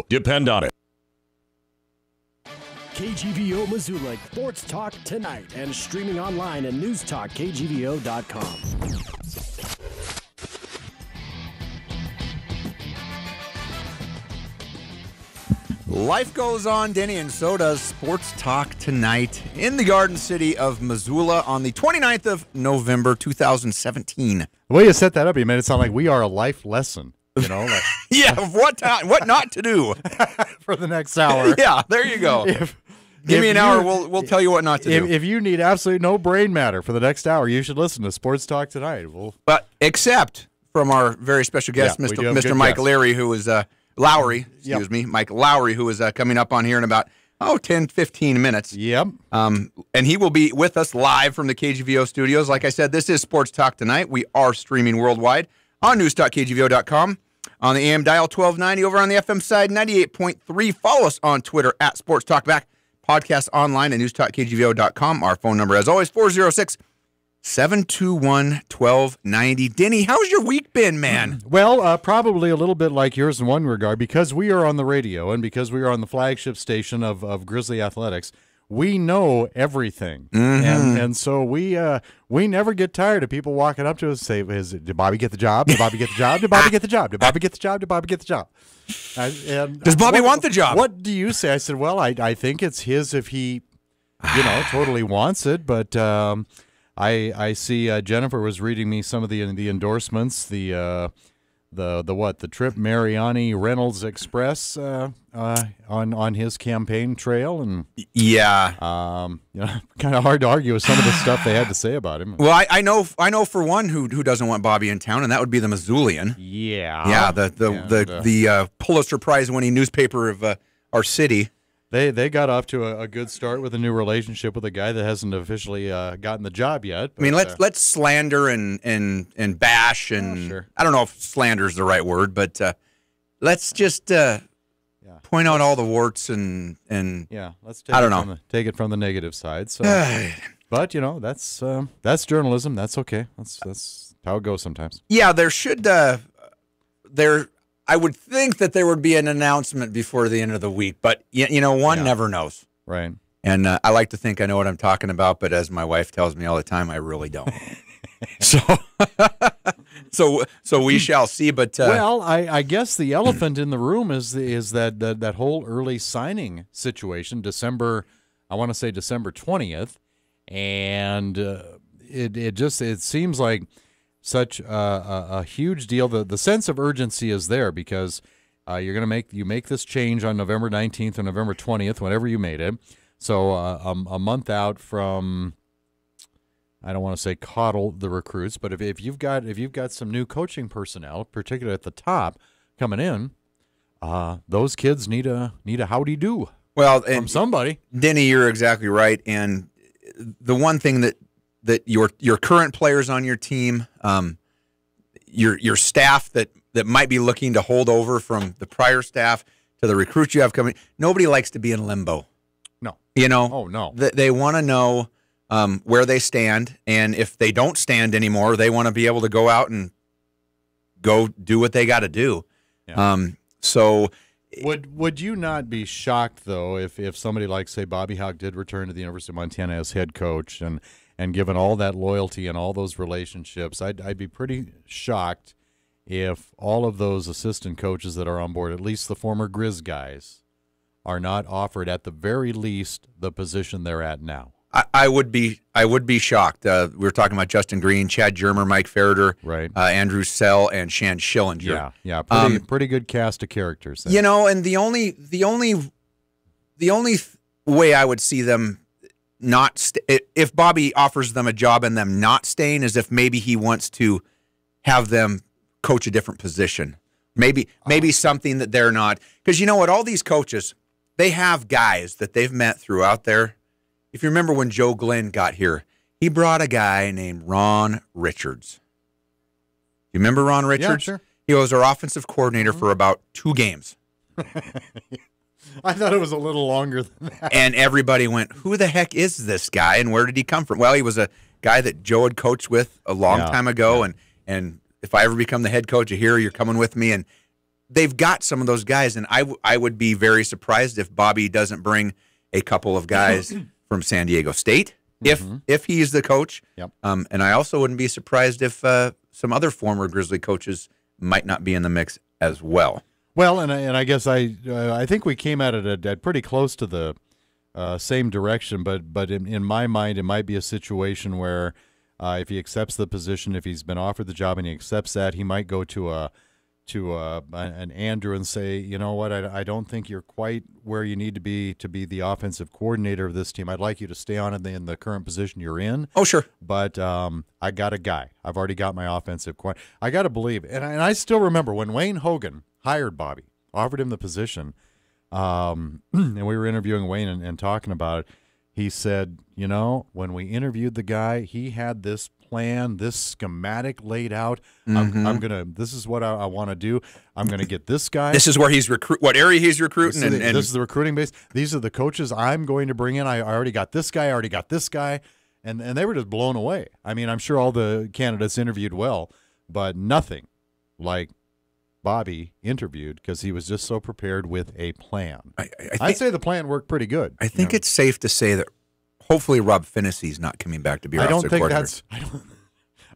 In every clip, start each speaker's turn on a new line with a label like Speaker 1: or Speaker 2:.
Speaker 1: Depend on it.
Speaker 2: KGVO Missoula Sports Talk Tonight and streaming online at newstalkkgvo.com.
Speaker 3: Life goes on. Denny and so does Sports Talk Tonight in the Garden City of Missoula on the 29th of November, 2017.
Speaker 4: The way you set that up, you made it sound like we are a life lesson. You know, like
Speaker 3: yeah, what not to do
Speaker 4: for the next hour.
Speaker 3: Yeah, there you go. Give me an hour, we'll tell you what not to do.
Speaker 4: If you need absolutely no brain matter for the next hour, you should listen to Sports Talk Tonight.
Speaker 3: But except from our very special guest, Mr. Mike Lowry, who is Lowry, Mike Lowry, who is coming up on here in about 10, 15 minutes.
Speaker 4: Yep.
Speaker 3: And he will be with us live from the KGVO studios. Like I said, this is Sports Talk Tonight. We are streaming worldwide on Newstalk.KGVO.com, on the AM dial 1290, over on the FM side 98.3. Follow us on Twitter at Sports Talk Back. Podcast online at Newstalk.KGVO.com. Our phone number, as always, 406-721-1290. Denny, how's your week been, man?
Speaker 4: Well, probably a little bit like yours in one regard, because we are on the radio and because we are on the flagship station of Grizzly Athletics. We know everything, and so we never get tired of people walking up to us and say, "Did Bobby get the job? Did Bobby get the job? Did Bobby get the job? Did Bobby get the job? Did Bobby get the job?"
Speaker 3: Does Bobby want the job?
Speaker 4: What do you say? I said, well, I think it's his if he, totally wants it. But I see Jennifer was reading me some of the endorsements, the trip Mariani Reynolds Express on his campaign trail, and kind of hard to argue with some of the stuff they had to say about him.
Speaker 3: Well, I know for one who doesn't want Bobby in town, and that would be the Missoulian.
Speaker 4: Yeah,
Speaker 3: the Pulitzer Prize winning newspaper of our city.
Speaker 4: They got off to a good start with a new relationship with a guy that hasn't officially gotten the job yet. But,
Speaker 3: I mean, let's slander and bash and
Speaker 4: sure.
Speaker 3: I don't know if slander is the right word, but let's just point out all the warts and
Speaker 4: let's take it from the negative side. So, but that's journalism. That's okay. That's how it goes sometimes.
Speaker 3: Yeah, there should I would think that there would be an announcement before the end of the week, but one never knows.
Speaker 4: Right.
Speaker 3: And I like to think I know what I'm talking about, but as my wife tells me all the time, I really don't. so we shall see. But
Speaker 4: well, I guess the elephant in the room is that whole early signing situation. I want to say December 20th, and it seems like such a huge deal. The sense of urgency is there because you're going to make this change on November 19th or November 20th, whenever you made it. So a month out from, I don't want to say coddle the recruits, but if you've got some new coaching personnel, particularly at the top, coming in, those kids need a howdy do.
Speaker 3: Well,
Speaker 4: from somebody.
Speaker 3: Denny, you're exactly right. And the one thing that your current players on your team, your staff that might be looking to hold over from the prior staff to the recruits you have coming, nobody likes to be in limbo.
Speaker 4: No.
Speaker 3: Oh,
Speaker 4: no.
Speaker 3: They want to know where they stand, and if they don't stand anymore, they want to be able to go out and go do what they got to do.
Speaker 4: Yeah.
Speaker 3: So
Speaker 4: would you not be shocked, though, if somebody like, say, Bobby Hauck did return to the University of Montana as head coach, and given all that loyalty and all those relationships, I'd be pretty shocked if all of those assistant coaches that are on board, at least the former Grizz guys, are not offered at the very least the position they're at now.
Speaker 3: I would be shocked. We were talking about Justin Green, Chad Germer, Mike Ferreter,
Speaker 4: right,
Speaker 3: Andrew Sell, and Shan Schillinger.
Speaker 4: Yeah, pretty good cast of characters there.
Speaker 3: And the only way I would see them if Bobby offers them a job and them not staying is if maybe he wants to have them coach a different position. Maybe something that they're not. Because you know what? All these coaches, they have guys that they've met throughout there. If you remember when Joe Glenn got here, he brought a guy named Ron Richards. You remember Ron Richards?
Speaker 4: Yeah, sure.
Speaker 3: He was our offensive coordinator for about 2 games.
Speaker 4: I thought it was a little longer than that.
Speaker 3: And everybody went, who the heck is this guy and where did he come from? Well, he was a guy that Joe had coached with a long time ago. And if I ever become the head coach of here, you're coming with me. And they've got some of those guys, and I would be very surprised if Bobby doesn't bring a couple of guys from San Diego State if he's the coach.
Speaker 4: Yep.
Speaker 3: And I also wouldn't be surprised if some other former Grizzly coaches might not be in the mix as well.
Speaker 4: Well, and I guess I think we came at it at pretty close to the same direction, but in my mind, it might be a situation where if he accepts the position, if he's been offered the job and he accepts that, he might go to an Andrew and say, you know what, I don't think you're quite where you need to be the offensive coordinator of this team. I'd like you to stay on in the current position you're in.
Speaker 3: Oh, sure.
Speaker 4: But I got a guy. I've already got my offensive coordinator. I got to believe, and I still remember when Wayne Hogan hired Bobby, offered him the position, and we were interviewing Wayne and talking about it. He said, you know, when we interviewed the guy, he had this plan, this schematic laid out. This is what I want to do. I'm going to get this guy.
Speaker 3: This is where he's what area he's recruiting.
Speaker 4: This is the recruiting base. These are the coaches I'm going to bring in. I already got this guy. I already got this guy. And they were just blown away. I mean, I'm sure all the candidates interviewed well, but nothing like Bobby interviewed because he was just so prepared with a plan. I'd say the plan worked pretty good.
Speaker 3: I think it's safe to say that hopefully Rob Finney's not coming back to be our offensive coordinator.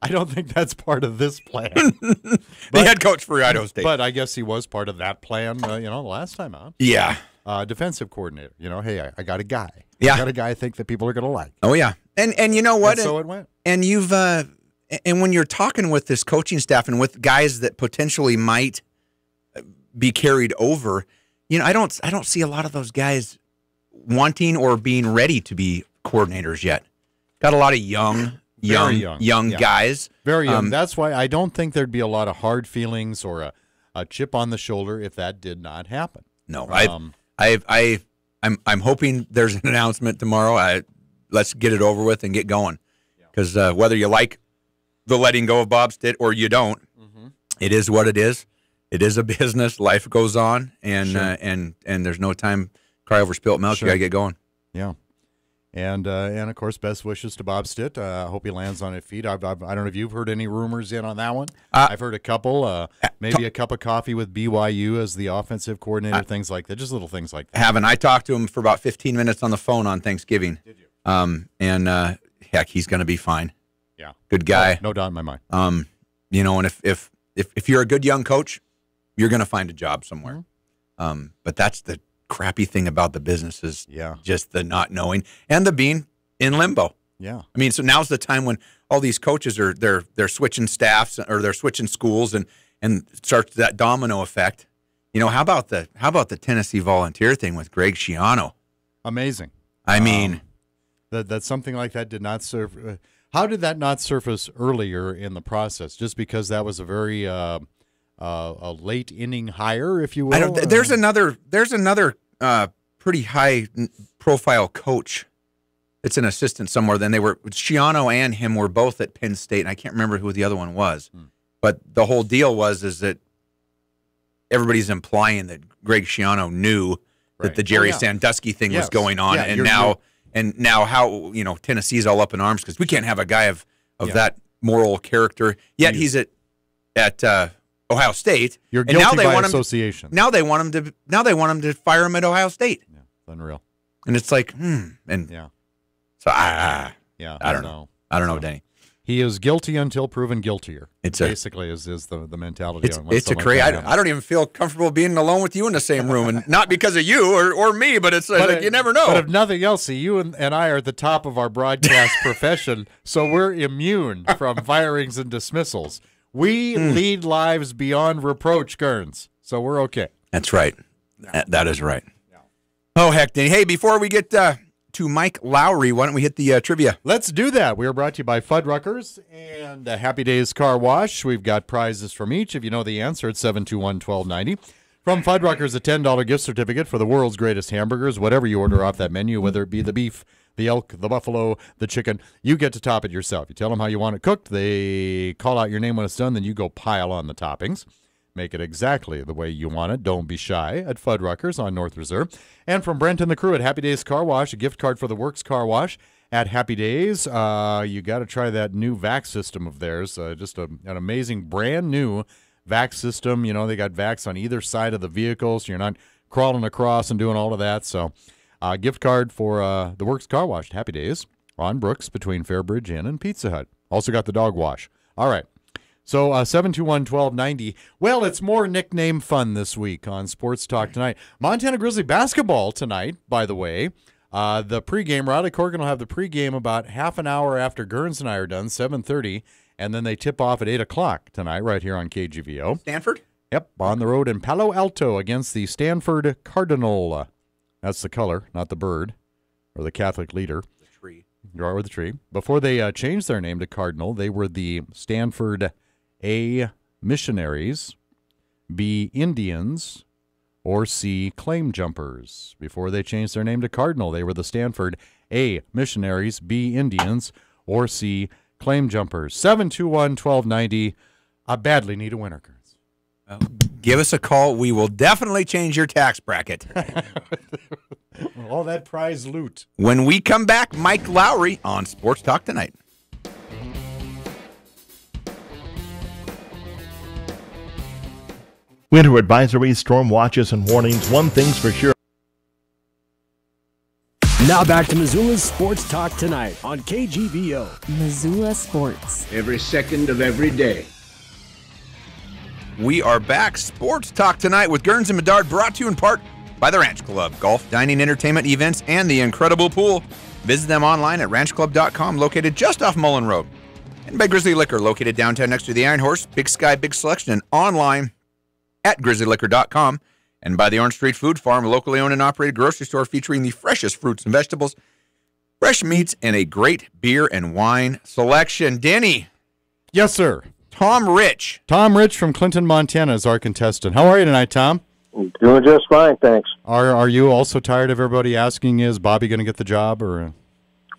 Speaker 4: I don't think that's part of this plan.
Speaker 3: The head coach for Idaho State.
Speaker 4: But I guess he was part of that plan, last time out.
Speaker 3: Yeah.
Speaker 4: Defensive coordinator. Hey, I got a guy.
Speaker 3: Yeah.
Speaker 4: I got a guy I think that people are going to like.
Speaker 3: Oh, yeah. And you know what?
Speaker 4: And so it went.
Speaker 3: And you've and when you're talking with this coaching staff and with guys that potentially might be carried over, I don't see a lot of those guys wanting or being ready to be coordinators yet. Got a lot of young guys. Very young.
Speaker 4: That's why I don't think there'd be a lot of hard feelings or a chip on the shoulder if that did not happen.
Speaker 3: No, I'm hoping there's an announcement tomorrow. Let's get it over with and get going. Because whether you like the letting go of Bob Stitt or you don't, it is what it is. It is a business. Life goes on, and
Speaker 4: Sure.
Speaker 3: and there's no time cry over spilt milk.
Speaker 4: Sure.
Speaker 3: You got to get going.
Speaker 4: Yeah. And of course, best wishes to Bob Stitt. I hope he lands on his feet. I don't know if you've heard any rumors in on that one. I've heard a couple. Maybe a cup of coffee with BYU as the offensive coordinator, things like that. Just little things like that.
Speaker 3: Haven't I talked to him for about 15 minutes on the phone on Thanksgiving?
Speaker 4: Did you?
Speaker 3: And heck, he's going to be fine.
Speaker 4: Yeah.
Speaker 3: Good guy.
Speaker 4: No doubt in my mind.
Speaker 3: And if you're a good young coach, you're going to find a job somewhere. But that's the crappy thing about the business is just the not knowing and the being in limbo.
Speaker 4: Yeah.
Speaker 3: I mean, so now's the time when all these coaches are they're switching staffs or they're switching schools and starts that domino effect. How about the Tennessee Volunteer thing with Greg Schiano?
Speaker 4: Amazing.
Speaker 3: I mean,
Speaker 4: that something like that did not serve. How did that not surface earlier in the process? Just because that was a very a late inning hire, if you will.
Speaker 3: There's another pretty high profile coach. It's an assistant somewhere. Then Schiano and him were both at Penn State, and I can't remember who the other one was. But the whole deal was that everybody's implying that Greg Schiano knew that the Jerry Sandusky thing was going on, and now how Tennessee's all up in arms because we can't have a guy of that moral character. Yet he's at Ohio State.
Speaker 4: You're guilty by association.
Speaker 3: Now they want him to fire him at Ohio State.
Speaker 4: Yeah, unreal.
Speaker 3: And it's like, So I don't know. I don't know, Denny.
Speaker 4: He is guilty until proven guiltier. Basically is the mentality.
Speaker 3: It's a crazy. I don't even feel comfortable being alone with you in the same room, and not because of you or me, but it's like you never know.
Speaker 4: But if nothing else, you and I are at the top of our broadcast profession, so we're immune from firings and dismissals. We lead lives beyond reproach, Kearns, so we're okay.
Speaker 3: That's right. That is right. Yeah. Oh, heck, Danny. Hey, before we get to Mike Lowry, why don't we hit the trivia?
Speaker 4: Let's do that. We are brought to you by Fuddruckers and Happy Days Car Wash. We've got prizes from each. If you know the answer, it's 721-1290. From Fuddruckers, a $10 gift certificate for the world's greatest hamburgers. Whatever you order off that menu, whether it be the beef, the elk, the buffalo, the chicken, you get to top it yourself. You tell them how you want it cooked. They call out your name when it's done. Then you go pile on the toppings. Make it exactly the way you want it. Don't be shy at Fuddruckers on North Reserve. And from Brent and the crew at Happy Days Car Wash, a gift card for the Works Car Wash at Happy Days. You got to try that new vac system of theirs. Just an amazing brand new vac system. You know, they got vacs on either side of the vehicle, so you're not crawling across and doing all of that. So gift card for the Works Car Wash. Happy Days on Brooks between Fairbridge Inn and Pizza Hut. Also got the dog wash. All right. So 721-1290. Well, it's more nickname fun this week on Sports Talk Tonight. Montana Grizzly basketball tonight, by the way. The pregame, Riley Corgan will have the pregame about half an hour after Gerns and I are done, 7:30, and then they tip off at 8 o'clock tonight right here on KGVO.
Speaker 3: Stanford?
Speaker 4: Yep, on the road in Palo Alto against the Stanford Cardinal. That's the color, not the bird or the Catholic leader.
Speaker 3: The tree.
Speaker 4: Or the tree. Before they changed their name to Cardinal, they were the Stanford A Missionaries, B Indians, or C Claim Jumpers. Before they changed their name to Cardinal, they were the Stanford A Missionaries, B Indians, or C Claim Jumpers. 721-1290. I badly need a winner, Kurtz.
Speaker 3: Give us a call. We will definitely change your tax bracket.
Speaker 4: All that prize loot.
Speaker 3: When we come back, Mike Lowry on Sports Talk Tonight.
Speaker 1: Winter advisories, storm watches, and warnings. One thing's for sure.
Speaker 2: Now back to Missoula's Sports Talk Tonight on KGVO.
Speaker 5: Missoula Sports.
Speaker 6: Every second of every day.
Speaker 3: We are back. Sports Talk Tonight with Gerns and Medard, brought to you in part by the Ranch Club. Golf, dining, entertainment, events, and the incredible pool. Visit them online at ranchclub.com, located just off Mullen Road. And by Grizzly Liquor, located downtown next to the Iron Horse. Big Sky, big selection, and online at grizzlyliquor.com. And by the Orange Street Food Farm, a locally owned and operated grocery store featuring the freshest fruits and vegetables, fresh meats, and a great beer and wine selection. Denny.
Speaker 4: Yes, sir.
Speaker 3: Tom Rich.
Speaker 4: Tom Rich from Clinton, Montana is our contestant. How are you tonight, Tom?
Speaker 7: Doing just fine, thanks.
Speaker 4: Are you also tired of everybody asking, is Bobby going to get the job? Or?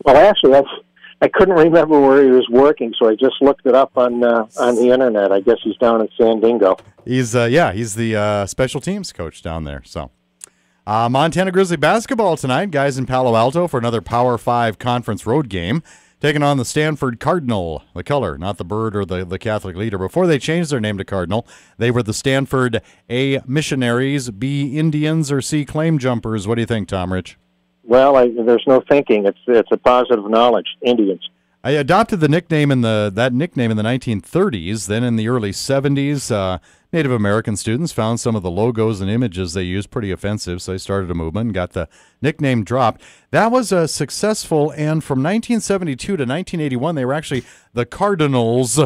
Speaker 7: Well, actually, I couldn't remember where he was working, so I just looked it up on the internet. I guess he's down in San Dingo.
Speaker 4: He's the special teams coach down there. So, Montana Grizzly basketball tonight, guys in Palo Alto for another Power 5 conference road game, taking on the Stanford Cardinal, the color, not the bird or the Catholic leader. Before they changed their name to Cardinal, they were the Stanford A Missionaries, B Indians, or C Claim Jumpers. What do you think, Tom Rich?
Speaker 7: Well, there's no thinking. It's a positive knowledge. Indians.
Speaker 4: I adopted that nickname in the 1930s. Then in the early 70s, Native American students found some of the logos and images they used pretty offensive, so they started a movement and got the nickname dropped. That was successful, and from 1972 to 1981, they were actually the Cardinals,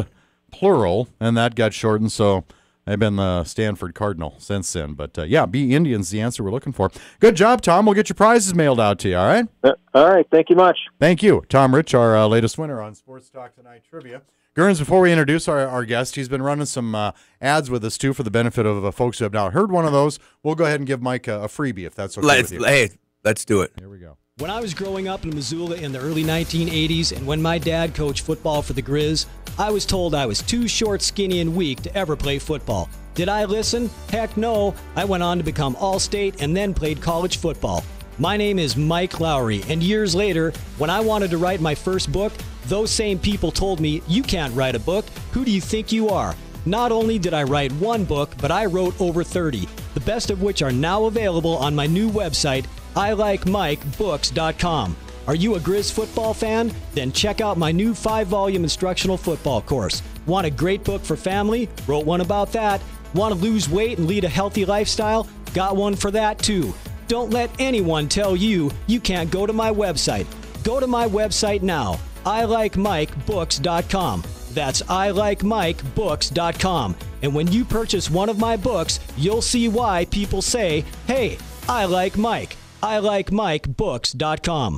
Speaker 4: plural, and that got shortened, so they've been the Stanford Cardinal since then. But, yeah, B Indians, the answer we're looking for. Good job, Tom. We'll get your prizes mailed out to you, all right?
Speaker 7: All right. Thank you much.
Speaker 4: Thank you. Tom Rich, our latest winner on Sports Talk Tonight Trivia. Gerns, before we introduce our guest, he's been running some ads with us, too, for the benefit of folks who have now heard one of those. We'll go ahead and give Mike a freebie, if that's okay with you.
Speaker 3: Hey, let's do it.
Speaker 4: Here we go.
Speaker 8: When I was growing up in Missoula in the early 1980s, and when my dad coached football for the Grizz, I was told I was too short, skinny, and weak to ever play football. Did I listen? Heck no. I went on to become All-State and then played college football. My name is Mike Lowry, and years later, when I wanted to write my first book, those same people told me, "You can't write a book. Who do you think you are?" Not only did I write one book, but I wrote over 30, the best of which are now available on my new website, ilikemikebooks.com. Are you a Grizz football fan? Then check out my new 5-volume instructional football course. Want a great book for family? Wrote one about that. Want to lose weight and lead a healthy lifestyle? Got one for that too. Don't let anyone tell you you can't go to my website. Go to my website now, ilikemikebooks.com. That's ilikemikebooks.com. And when you purchase one of my books, you'll see why people say, "Hey, I like Mike." ilikemikebooks.com.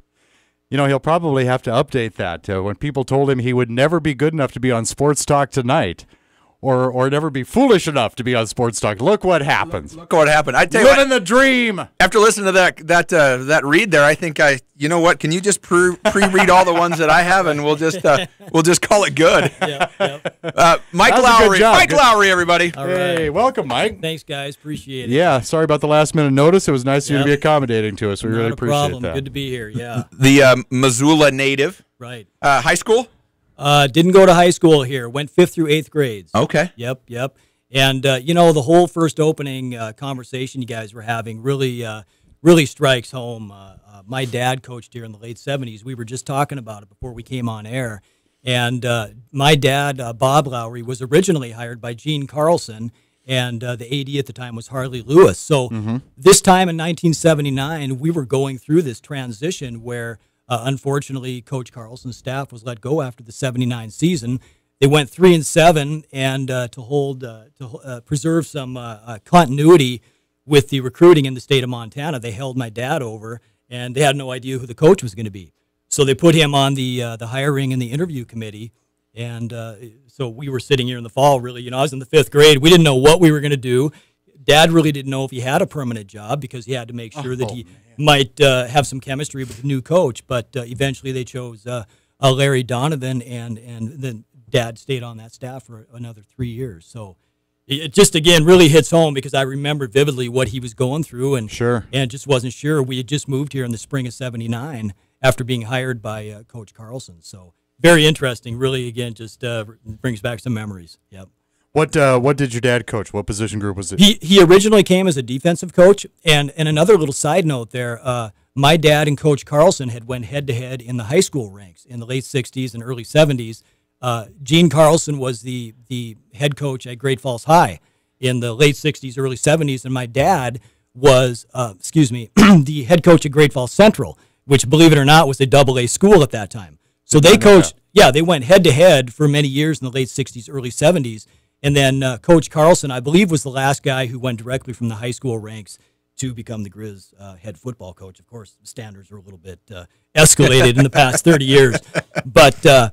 Speaker 4: You know, he'll probably have to update that. When people told him he would never be good enough to be on Sports Talk Tonight, or never be foolish enough to be on Sports Talk. Look what happens.
Speaker 3: Look what happened. I tell you
Speaker 4: Living the dream.
Speaker 3: After listening to that read there, I think you know what? Can you just pre-read all the ones that I have, and we'll just call it good.
Speaker 8: Yep.
Speaker 3: Mike Lowry. Mike Lowry, everybody.
Speaker 8: All right.
Speaker 4: Hey, welcome, Mike.
Speaker 8: Thanks, guys. Appreciate it.
Speaker 4: Yeah, sorry about the last minute notice. It was nice of you to be accommodating to us. We really appreciate
Speaker 8: problem.
Speaker 4: that.
Speaker 8: Good to be here. Yeah.
Speaker 3: The Missoula native.
Speaker 8: Right.
Speaker 3: High school?
Speaker 8: Didn't go to high school here. Went 5th through 8th grades.
Speaker 3: Okay.
Speaker 8: Yep. And, the whole first opening conversation you guys were having really strikes home. My dad coached here in the late 70s. We were just talking about it before we came on air. And my dad, Bob Lowry, was originally hired by Gene Carlson, and the AD at the time was Harley Lewis. So this time in 1979, we were going through this transition where, unfortunately, Coach Carlson's staff was let go after the 79 season. They went 3-7, and to preserve some continuity with the recruiting in the state of Montana, they held my dad over, and they had no idea who the coach was going to be. So they put him on the hiring and the interview committee, and so we were sitting here in the fall. Really, I was in the 5th grade. We didn't know what we were going to do. Dad really didn't know if he had a permanent job because he had to make sure that he might have some chemistry with the new coach. But eventually, they chose Larry Donovan, and then Dad stayed on that staff for another 3 years. So it just, again, really hits home because I remember vividly what he was going through, and just wasn't sure. We had just moved here in the spring of '79 after being hired by Coach Carlson. So very interesting. Really, again, just brings back some memories. Yep.
Speaker 4: What did your dad coach? What position group was it?
Speaker 8: He originally came as a defensive coach, and another little side note there. My dad and Coach Carlson had went head-to-head in the high school ranks in the late 60s and early 70s. Gene Carlson was the head coach at Great Falls High in the late 60s, early 70s, and my dad was, the head coach at Great Falls Central, which, believe it or not, was a AA school at that time. So they coached, they went head-to-head for many years in the late 60s, early 70s, and then Coach Carlson, I believe, was the last guy who went directly from the high school ranks to become the Grizz head football coach. Of course, the standards were a little bit escalated in the past 30 years. But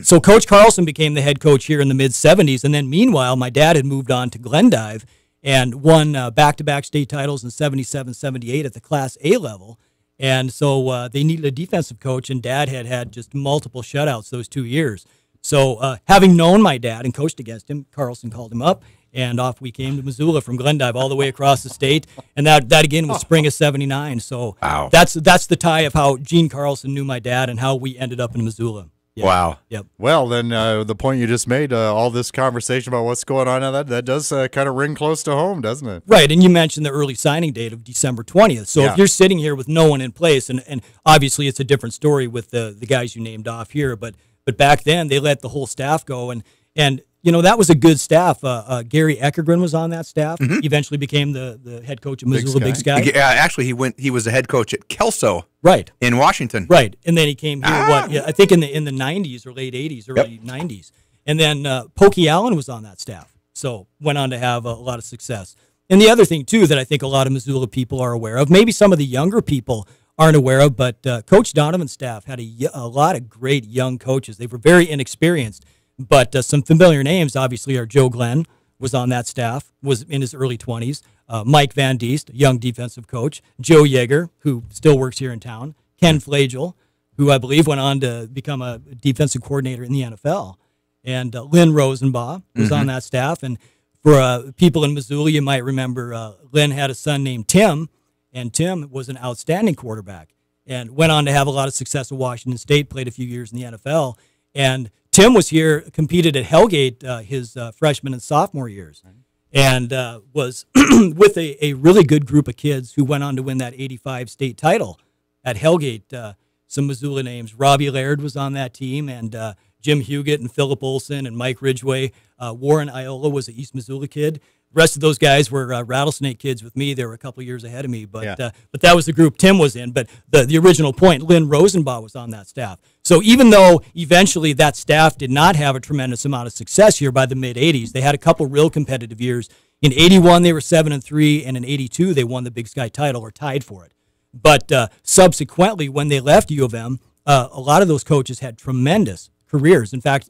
Speaker 8: so Coach Carlson became the head coach here in the mid-'70s, and then meanwhile, my dad had moved on to Glendive and won back-to-back state titles in 77, 78 at the Class A level. And so they needed a defensive coach, and Dad had just multiple shutouts those 2 years. So having known my dad and coached against him, Carlson called him up, and off we came to Missoula from Glendive all the way across the state. And that again was spring of '79. So that's the tie of how Gene Carlson knew my dad and how we ended up in Missoula. Yeah.
Speaker 3: Wow.
Speaker 8: Yep.
Speaker 4: Well, then the point you just made, all this conversation about what's going on now, that does kind of ring close to home, doesn't it?
Speaker 8: Right, and you mentioned the early signing date of December 20th. So if you're sitting here with no one in place, and obviously it's a different story with the guys you named off here, but back then they let the whole staff go, and that was a good staff. Gary Eckergren was on that staff. He eventually became the head coach of Missoula Big Sky.
Speaker 3: Actually, he was the head coach at Kelso.
Speaker 8: Right.
Speaker 3: In Washington.
Speaker 8: Right. And then he came here, I think in the 90s or late 80s, early 90s. And then Pokey Allen was on that staff. So went on to have a lot of success. And the other thing, too, that I think a lot of Missoula people are aware of, maybe some of the younger people aren't aware of, but Coach Donovan's staff had a lot of great young coaches. They were very inexperienced. But some familiar names, obviously, are Joe Glenn was on that staff, was in his early 20s. Mike Van Diest, young defensive coach. Joe Yeager, who still works here in town. Ken Flagel, who I believe went on to become a defensive coordinator in the NFL. And Lynn Rosenbaugh was on that staff. And for people in Missoula, you might remember Lynn had a son named Tim, and Tim was an outstanding quarterback and went on to have a lot of success at Washington State, played a few years in the NFL. And Tim was here, competed at Hellgate his freshman and sophomore years, and was with a really good group of kids who went on to win that '85 state title at Hellgate. Some Missoula names. Robbie Laird was on that team, and Jim Huguett and Philip Olson and Mike Ridgway. Warren Iola was an East Missoula kid. The rest of those guys were Rattlesnake kids with me. They were a couple of years ahead of me, but that was the group Tim was in. But the original point, Lynn Rosenbaugh was on that staff. So even though eventually that staff did not have a tremendous amount of success here by the mid-'80s, they had a couple real competitive years. In '81, they were 7-3, and in '82, they won the Big Sky title or tied for it. But subsequently, when they left U of M, a lot of those coaches had tremendous careers. In fact,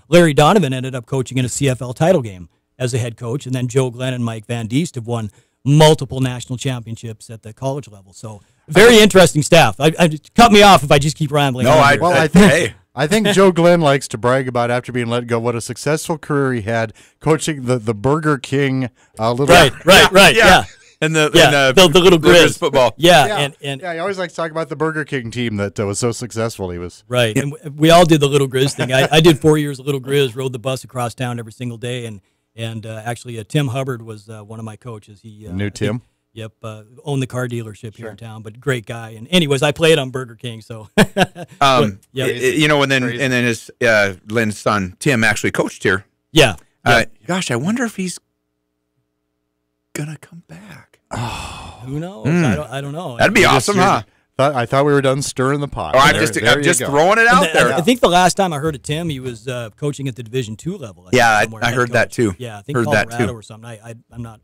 Speaker 8: Larry Donovan ended up coaching in a CFL title game as a head coach, and then Joe Glenn and Mike Van Diest have won multiple national championships at the college level. So very interesting staff. Cut me off if I just keep rambling.
Speaker 3: No,
Speaker 4: I think Joe Glenn likes to brag about after being let go what a successful career he had coaching the Burger King.
Speaker 8: Right. Yeah.
Speaker 3: And the
Speaker 8: little Grizz
Speaker 3: football.
Speaker 8: Yeah. And
Speaker 4: he always likes to talk about the Burger King team that was so successful. He was
Speaker 8: right, and we all did the Little Grizz thing. I did 4 years of Little Grizz, rode the bus across town every single day, and And actually, Tim Hubbard was one of my coaches. He
Speaker 4: Knew Tim?
Speaker 8: Yep, owned the car dealership here in town, but great guy. And anyways, I played on Burger King, so.
Speaker 3: And then his Lynn's son Tim actually coached here.
Speaker 8: Yeah.
Speaker 3: Gosh, I wonder if he's gonna come back.
Speaker 8: Oh, who knows? I don't know.
Speaker 3: That'd be awesome, huh?
Speaker 4: I thought we were done stirring the pot.
Speaker 3: Oh, I'm just throwing it out there.
Speaker 8: I think the last time I heard of Tim, he was coaching at the Division II level.
Speaker 3: I heard that too.
Speaker 8: Yeah, I think
Speaker 3: heard
Speaker 8: Colorado
Speaker 3: that too.
Speaker 8: or something. I'm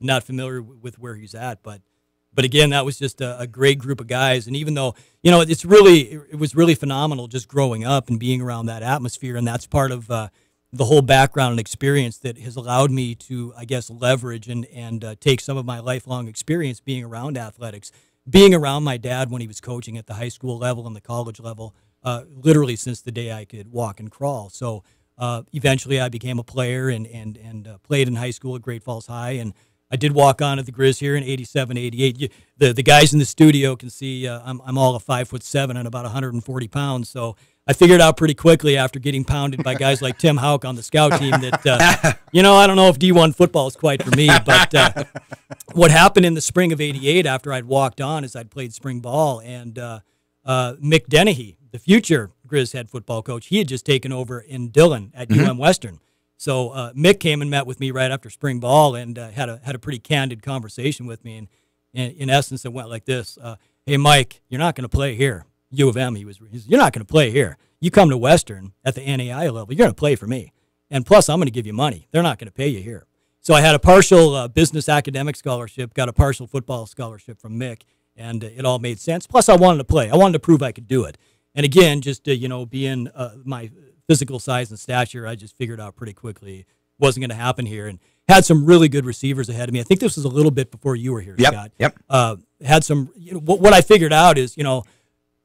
Speaker 8: not familiar with where he's at, but again, that was just a great group of guys. And even though it was really phenomenal just growing up and being around that atmosphere, and that's part of the whole background and experience that has allowed me to, I guess, leverage and take some of my lifelong experience being around athletics, being around my dad when he was coaching at the high school level and the college level, literally since the day I could walk and crawl. So eventually I became a player and played in high school at Great Falls High, and I did walk on at the Grizz here in 87, 88. The guys in the studio can see I'm all of 5'7" and about 140 pounds. So I figured out pretty quickly after getting pounded by guys like Tim Houck on the scout team that, I don't know if D1 football is quite for me. But what happened in the spring of 88 after I'd walked on is I'd played spring ball, and Mick Dennehy, the future Grizz head football coach, he had just taken over in Dillon at UM Western. So Mick came and met with me right after spring ball and had a pretty candid conversation with me. And in essence, it went like this. Hey, Mike, you're not going to play here. U of M, you're not going to play here. You come to Western at the NAI level, you're going to play for me. And plus, I'm going to give you money. They're not going to pay you here. So I had a partial business academic scholarship, got a partial football scholarship from Mick, and it all made sense. Plus, I wanted to play. I wanted to prove I could do it. And again, just being my physical size and stature, I just figured out pretty quickly it wasn't going to happen here. And had some really good receivers ahead of me. I think this was a little bit before you were here, Scott.
Speaker 3: Yep.
Speaker 8: Had some. What I figured out is,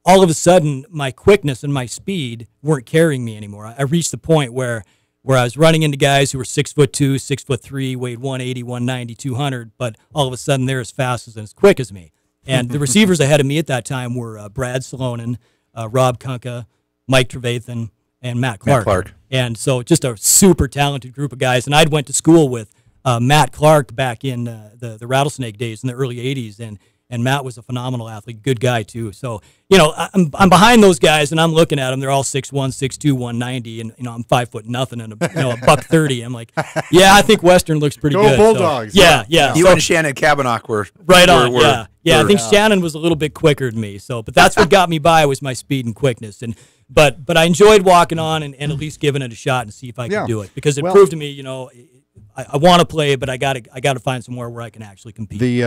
Speaker 8: all of a sudden my quickness and my speed weren't carrying me anymore. I reached the point where I was running into guys who were 6'2", 6'3", weighed 180, 190, 200, but all of a sudden they're as fast and as quick as me. And the receivers ahead of me at that time were Brad Salonen, Rob Kunka, Mike Trevathan, and Matt Clark. And so just a super talented group of guys. And I'd went to school with Matt Clark back in the Rattlesnake days in the early 80s, and Matt was a phenomenal athlete, good guy too. So, I'm behind those guys, and I'm looking at them. They're all 6'1", 6'2", 190, and I'm 5 foot nothing and a $130. I'm like, yeah, I think Western looks pretty good.
Speaker 4: Go Bulldogs!
Speaker 8: So, yeah.
Speaker 3: You and Shannon Kavanagh were
Speaker 8: right on. I think Shannon was a little bit quicker than me. So, but that's what got me by was my speed and quickness. And but I enjoyed walking on and at least giving it a shot and see if I could do it, because it proved to me, I want to play, but I got to find somewhere where I can actually compete.
Speaker 4: The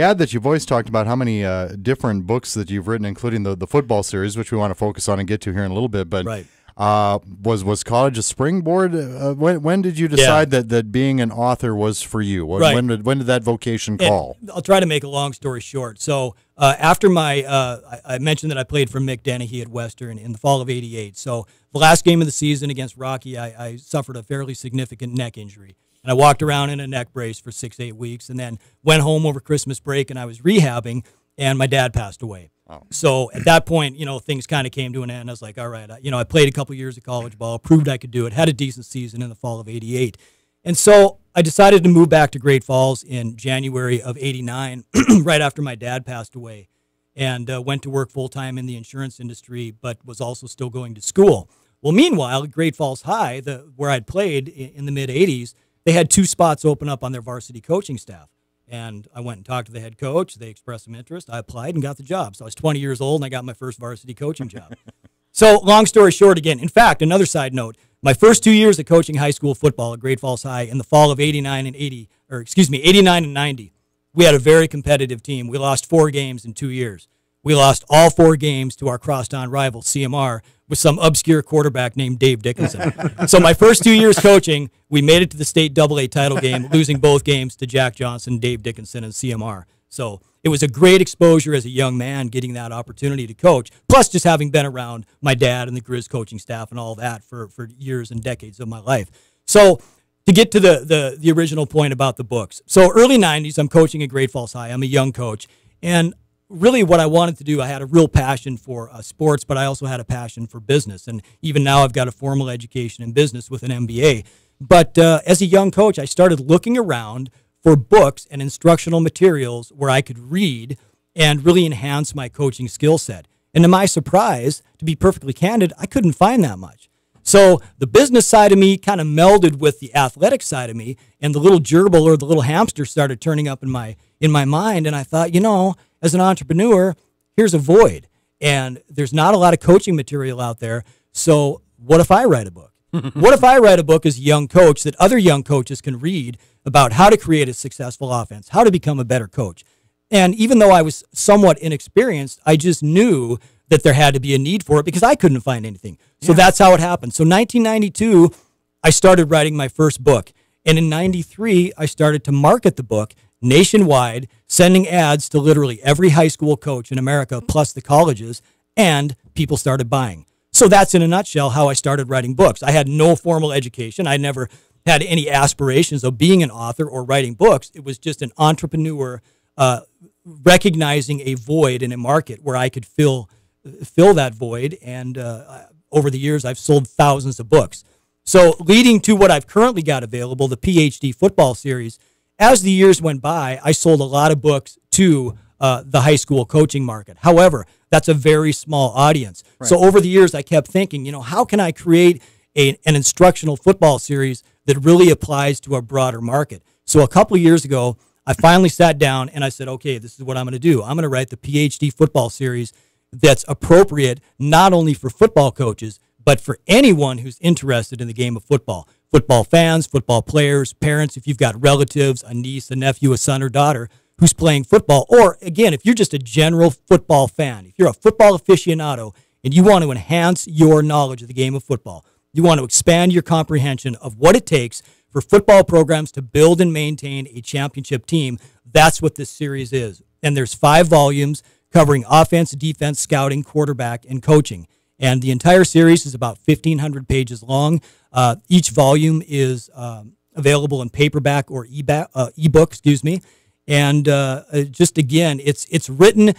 Speaker 4: ad that you've always talked about, how many different books that you've written, including the football series, which we want to focus on and get to here in a little bit. But
Speaker 8: right.
Speaker 4: Was college a springboard? When did you decide that being an author was for you? When did that vocation call?
Speaker 8: And I'll try to make a long story short. So after I mentioned that I played for Mick Dennehy at Western in the fall of '88. So the last game of the season against Rocky, I suffered a fairly significant neck injury. And I walked around in a neck brace for 6-8 weeks, and then went home over Christmas break, and I was rehabbing, and my dad passed away. Oh. So at that point, things kind of came to an end. I was like, all right, I played a couple years of college ball, proved I could do it, had a decent season in the fall of '88. And so I decided to move back to Great Falls in January of =89, right after my dad passed away, and went to work full-time in the insurance industry, but was also still going to school. Well, meanwhile, at Great Falls High, where I'd played in the mid-'80s, they had 2 spots open up on their varsity coaching staff. And I went and talked to the head coach. They expressed some interest. I applied and got the job. So I was 20 years old, and I got my first varsity coaching job. So long story short, again, in fact, another side note, my first 2 years of coaching high school football at Great Falls High in the fall of '89 and '90, we had a very competitive team. We lost 4 games in 2 years. We lost all 4 games to our crosstown rival, CMR, with some obscure quarterback named Dave Dickinson. So my first 2 years coaching, we made it to the state AA title game, losing both games to Jack Johnson, Dave Dickinson, and CMR. So it was a great exposure as a young man getting that opportunity to coach, plus just having been around my dad and the Grizz coaching staff and all that for years and decades of my life. So to get to the original point about the books. So early 90s, I'm coaching at Great Falls High. I'm a young coach. And really what I wanted to do, I had a real passion for sports, but I also had a passion for business. And even now I've got a formal education in business with an MBA. But as a young coach, I started looking around for books and instructional materials where I could read and really enhance my coaching skill set. And to my surprise, to be perfectly candid, I couldn't find that much. So the business side of me kind of melded with the athletic side of me, and the little gerbil or the little hamster started turning up in my mind. And I thought, as an entrepreneur, here's a void. And there's not a lot of coaching material out there. So what if I write a book? What if I write a book as a young coach that other young coaches can read about how to create a successful offense, how to become a better coach? And even though I was somewhat inexperienced, I just knew that there had to be a need for it because I couldn't find anything. So that's how it happened. So 1992, I started writing my first book. And in 93, I started to market the book nationwide, sending ads to literally every high school coach in America, plus the colleges, and people started buying. So that's in a nutshell how I started writing books. I had no formal education. I never had any aspirations of being an author or writing books. It was just an entrepreneur recognizing a void in a market where I could fill that void. And over the years, I've sold thousands of books. So leading to what I've currently got available, the PhD football series, as the years went by, I sold a lot of books to the high school coaching market. However, that's a very small audience. Right. So over the years, I kept thinking, how can I create an instructional football series that really applies to a broader market? So a couple of years ago, I finally sat down and I said, okay, this is what I'm going to do. I'm going to write the PhD football series that's appropriate not only for football coaches, but for anyone who's interested in the game of football. Football fans, football players, parents, if you've got relatives, a niece, a nephew, a son or daughter who's playing football, or again, if you're just a general football fan, if you're a football aficionado and you want to enhance your knowledge of the game of football, you want to expand your comprehension of what it takes for football programs to build and maintain a championship team, that's what this series is. And there's 5 volumes covering offense, defense, scouting, quarterback, and coaching. And the entire series is about 1,500 pages long. Each volume is available in paperback or ebook, And just again, it's written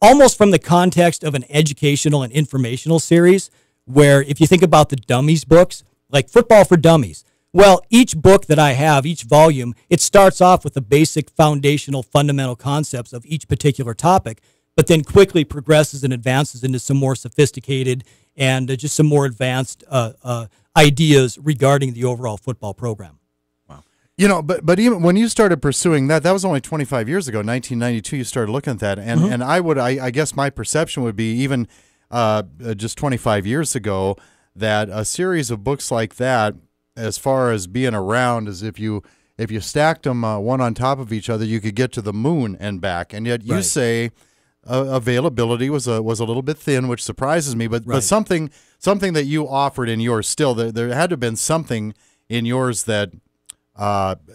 Speaker 8: almost from the context of an educational and informational series, where if you think about the dummies books, like Football for Dummies, well, each book that I have, each volume, it starts off with the basic foundational fundamental concepts of each particular topic, but then quickly progresses and advances into some more sophisticated and just some more advanced ideas regarding the overall football program.
Speaker 4: Wow. But even when you started pursuing that was only 25 years ago, 1992, you started looking at that. And, and I guess my perception would be even just 25 years ago that a series of books like that, as far as being around, as if you stacked them one on top of each other, you could get to the moon and back. And yet you say availability was a little bit thin, which surprises me. But something that you offered in yours still, there had to have been something in yours that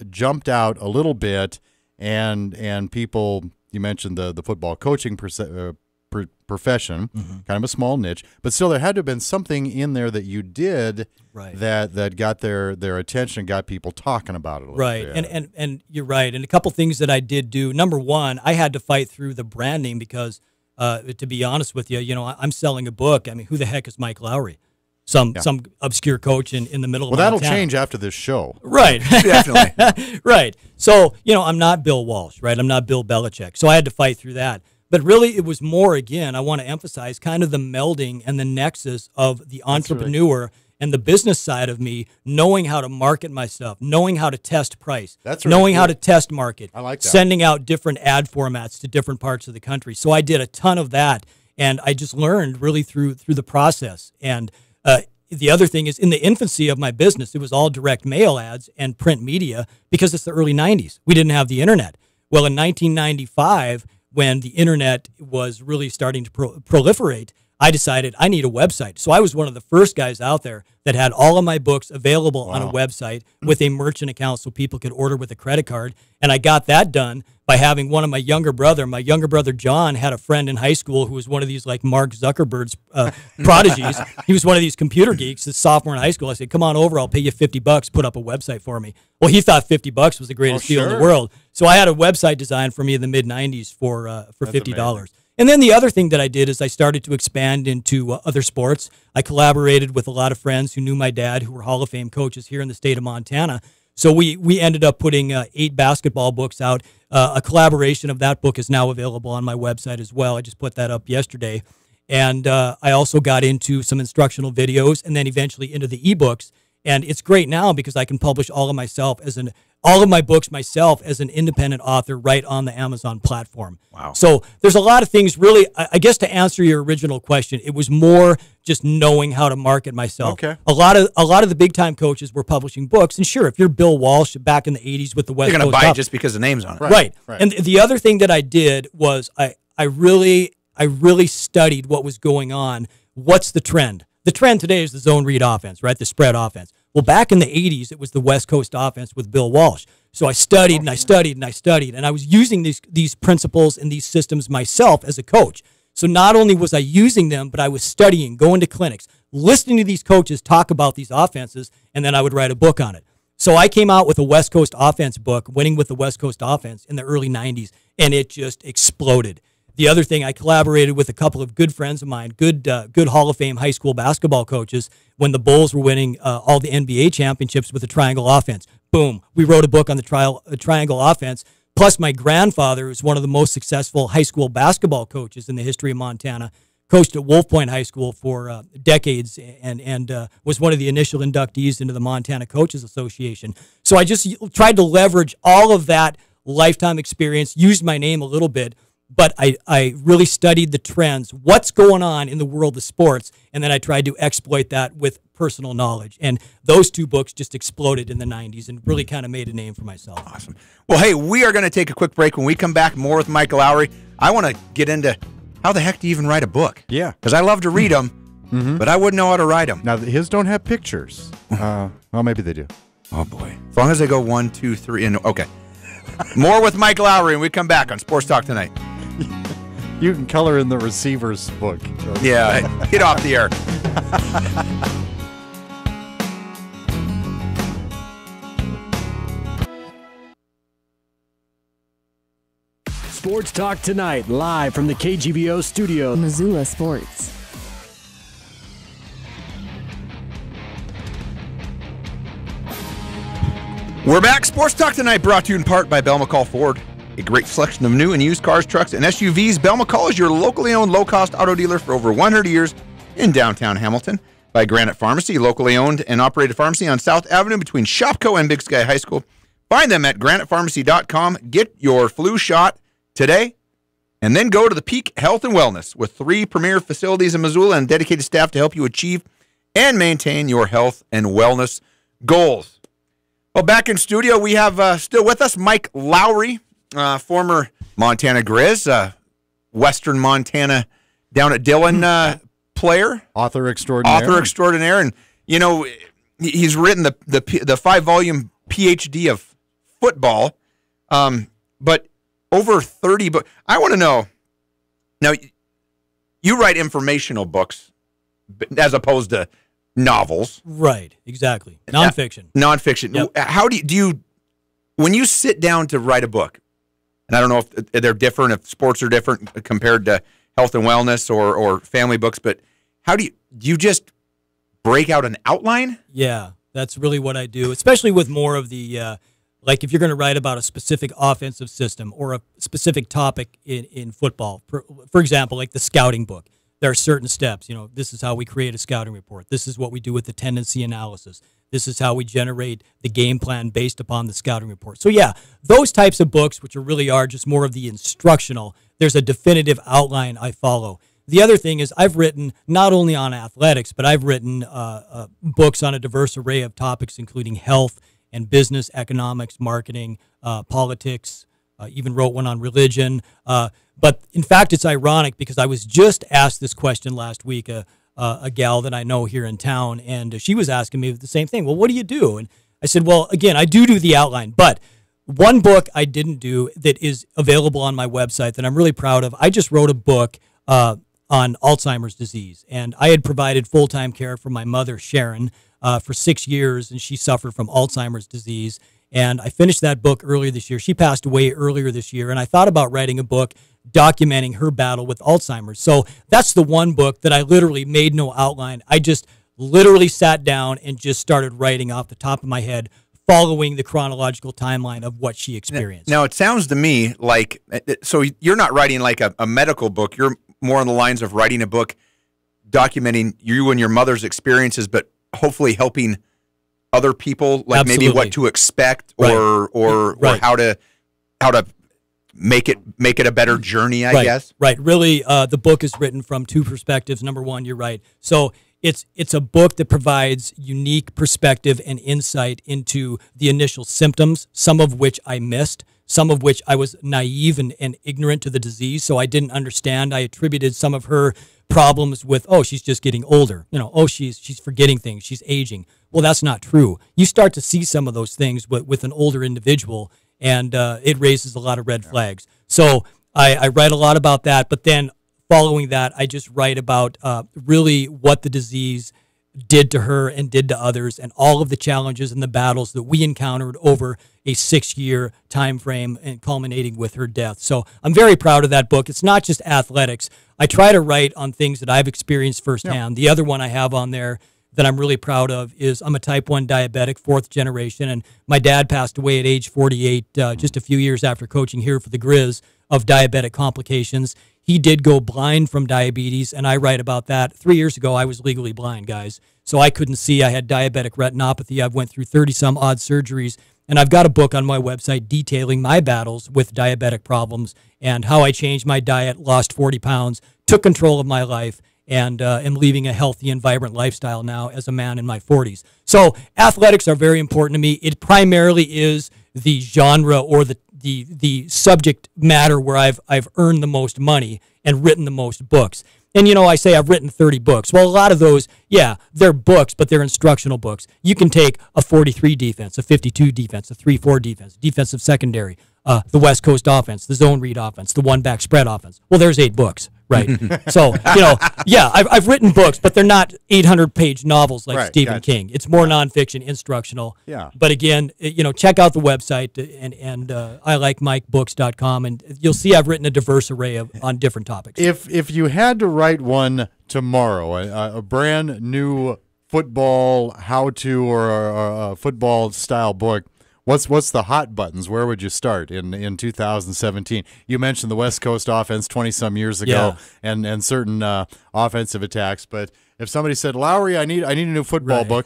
Speaker 4: jumped out a little bit, and people. You mentioned the football coaching profession, kind of a small niche, but still there had to have been something in there that you did that got their attention and got people talking about it a little bit. And you're right. And a couple things that I did do. Number one, I had to fight through the branding because, to be honest with you, I'm selling a book. I mean, who the heck is Mike Lowry? Some obscure coach in the middle of Montana. Well, that'll change after this show.
Speaker 8: Right.
Speaker 3: Definitely.
Speaker 8: Right. So, I'm not Bill Walsh, right? I'm not Bill Belichick. So I had to fight through that. But really, it was more, again, I want to emphasize kind of the melding and the nexus of the entrepreneur and the business side of me, knowing how to market my stuff, knowing how to test price, knowing how to test market,
Speaker 4: I like that.
Speaker 8: Sending out different ad formats to different parts of the country. So I did a ton of that, and I just learned really through the process. And the other thing is, in the infancy of my business, it was all direct mail ads and print media because it's the early 90s. We didn't have the internet. Well, in 1995, when the internet was really starting to proliferate, I decided I need a website. So I was one of the first guys out there that had all of my books available on a website with a merchant account so people could order with a credit card. And I got that done by having one of my younger brother John had a friend in high school who was one of these like Mark Zuckerberg's prodigies. He was one of these computer geeks, a sophomore in high school. I said, come on over, I'll pay you $50, put up a website for me. Well, he thought $50 was the greatest deal in the world. So I had a website designed for me in the mid-90s for $50. Amazing. And then the other thing that I did is I started to expand into other sports. I collaborated with a lot of friends who knew my dad, who were Hall of Fame coaches here in the state of Montana. So we ended up putting 8 basketball books out. A collaboration of that book is now available on my website as well. I just put that up yesterday. And I also got into some instructional videos and then eventually into the ebooks. And it's great now because I can publish all of my books myself as an independent author right on the Amazon platform.
Speaker 3: Wow.
Speaker 8: So there's a lot of things really, I guess to answer your original question, it was more just knowing how to market myself.
Speaker 4: Okay.
Speaker 8: A lot of the big time coaches were publishing books. And sure, if you're Bill Walsh back in the 80s with the West
Speaker 3: You're going to
Speaker 8: Coast
Speaker 3: buy it
Speaker 8: Up-
Speaker 3: just because the name's on it.
Speaker 8: Right. And the other thing that I did was I really studied what was going on. What's the trend? The trend today is the zone read offense, right? The spread offense. Well, back in the 80s, it was the West Coast offense with Bill Walsh. So I studied and I studied and I studied, and I was using these principles and these systems myself as a coach. So not only was I using them, but I was studying, going to clinics, listening to these coaches talk about these offenses, and then I would write a book on it. So I came out with a West Coast offense book, Winning with the West Coast Offense, in the early 90s, and it just exploded. The other thing, I collaborated with a couple of good friends of mine, good Hall of Fame high school basketball coaches, when the Bulls were winning all the NBA championships with the triangle offense. Boom. We wrote a book on the triangle offense. Plus, my grandfather, who's one of the most successful high school basketball coaches in the history of Montana, coached at Wolf Point High School for decades and was one of the initial inductees into the Montana Coaches Association. So I just tried to leverage all of that lifetime experience, used my name a little bit, but I really studied the trends, what's going on in the world of sports, and then I tried to exploit that with personal knowledge. And those 2 books just exploded in the 90s and really kind of made a name for myself.
Speaker 3: Awesome. Well, hey, we are going to take a quick break. When we come back, more with Mike Lowry. I want to get into how the heck do you even write a book?
Speaker 4: Yeah.
Speaker 3: Because I love to read them, but I wouldn't know how to write them.
Speaker 4: Now, his don't have pictures. Well, maybe they do.
Speaker 3: Oh, boy. As long as they go 1, 2, 3, and okay. More with Mike Lowry, and we come back on Sports Talk Tonight.
Speaker 4: You can color in the receiver's book.
Speaker 3: Yeah, get off the air.
Speaker 2: Sports Talk Tonight, live from the KGVO studio.
Speaker 5: Missoula Sports.
Speaker 3: We're back. Sports Talk Tonight brought to you in part by Bell McCall Ford. A great selection of new and used cars, trucks, and SUVs. Bell McCall is your locally owned, low-cost auto dealer for over 100 years in downtown Hamilton. By Granite Pharmacy, locally owned and operated pharmacy on South Avenue between Shopko and Big Sky High School. Find them at granitepharmacy.com. Get your flu shot today, and then go to the Peak Health and Wellness with 3 premier facilities in Missoula and dedicated staff to help you achieve and maintain your health and wellness goals. Well, back in studio, we have still with us Mike Lowry, former Montana Grizz, Western Montana down at Dillon player.
Speaker 4: Author extraordinaire.
Speaker 3: And, you know, he's written the 5-volume PhD of football, but over 30 books. I want to know, now, you write informational books as opposed to novels.
Speaker 8: Right, exactly. Nonfiction.
Speaker 3: Nonfiction.
Speaker 8: Yep.
Speaker 3: How do you, when you sit down to write a book, and I don't know if they're different, if sports are different compared to health and wellness or family books, but how do you just break out an outline?
Speaker 8: Yeah, that's really what I do, especially with more of the, like if you're going to write about a specific offensive system or a specific topic in football. For example, like the scouting book. There are certain steps. You know, this is how we create a scouting report. This is what we do with the tendency analysis. This is how we generate the game plan based upon the scouting report. So yeah, those types of books, which really are just more of the instructional, there's a definitive outline I follow. The other thing is I've written not only on athletics, but I've written books on a diverse array of topics, including health and business, economics, marketing, politics, even wrote one on religion. But in fact, it's ironic because I was just asked this question last week, a gal that I know here in town, and she was asking me the same thing. Well, what do you do? And I said, well, again, I do the outline, but one book I didn't do that is available on my website that I'm really proud of. I just wrote a book on Alzheimer's disease, and I had provided full-time care for my mother, Sharon, for 6 years, and she suffered from Alzheimer's disease. And I finished that book earlier this year. She passed away earlier this year, and I thought about writing a book documenting her battle with Alzheimer's. So that's the one book that I literally made no outline. I just literally sat down and just started writing off the top of my head, following the chronological timeline of what she experienced.
Speaker 3: Now, it sounds to me like, so you're not writing like a medical book. You're more on the lines of writing a book documenting you and your mother's experiences, but hopefully helping other people, like
Speaker 8: Absolutely.
Speaker 3: maybe what to expect or
Speaker 8: Right.
Speaker 3: how to make it a better journey, I guess.
Speaker 8: Right. Really, the book is written from two perspectives. Number one, you're right. So it's a book that provides unique perspective and insight into the initial symptoms, some of which I missed, some of which I was naive and ignorant to the disease, so I didn't understand. I attributed some of her problems with, oh, she's just getting older. Oh, she's forgetting things. She's aging. Well, that's not true. You start to see some of those things with an older individual, and it raises a lot of red flags. So I write a lot about that, but then following that, I just write about really what the disease did to her and did to others, and all of the challenges and the battles that we encountered over a 6-year time frame, and culminating with her death. So I'm very proud of that book. It's not just athletics. I try to write on things that I've experienced firsthand. The other one I have on there that I'm really proud of is I'm a type 1 diabetic, 4th generation, and my dad passed away at age 48, just a few years after coaching here for the Grizz, of diabetic complications. He did go blind from diabetes, and I write about that. 3 years ago, I was legally blind, guys, so I couldn't see. I had diabetic retinopathy. I've went through 30-some-odd surgeries, and I've got a book on my website detailing my battles with diabetic problems and how I changed my diet, lost 40 pounds, took control of my life, and am leading a healthy and vibrant lifestyle now as a man in my 40s. So athletics are very important to me. It primarily is the genre or the subject matter where I've earned the most money and written the most books. And, I say I've written 30 books. Well, a lot of those, they're books, but they're instructional books. You can take a 43 defense, a 52 defense, a 3-4 defense, defensive secondary, the West Coast offense, the zone read offense, the one-back spread offense. Well, there's 8 books, right? So, I've written books, but they're not 800-page novels like Stephen King. It's more nonfiction, instructional.
Speaker 4: Yeah.
Speaker 8: But again, check out the website and ilikemikebooks.com, and you'll see I've written a diverse array on different topics.
Speaker 4: If you had to write one tomorrow, a brand new football how-to or a football style book, what's the hot buttons? Where would you start in 2017? You mentioned the West Coast offense 20-some years ago and certain offensive attacks, but if somebody said, Lowry, I need a new football book,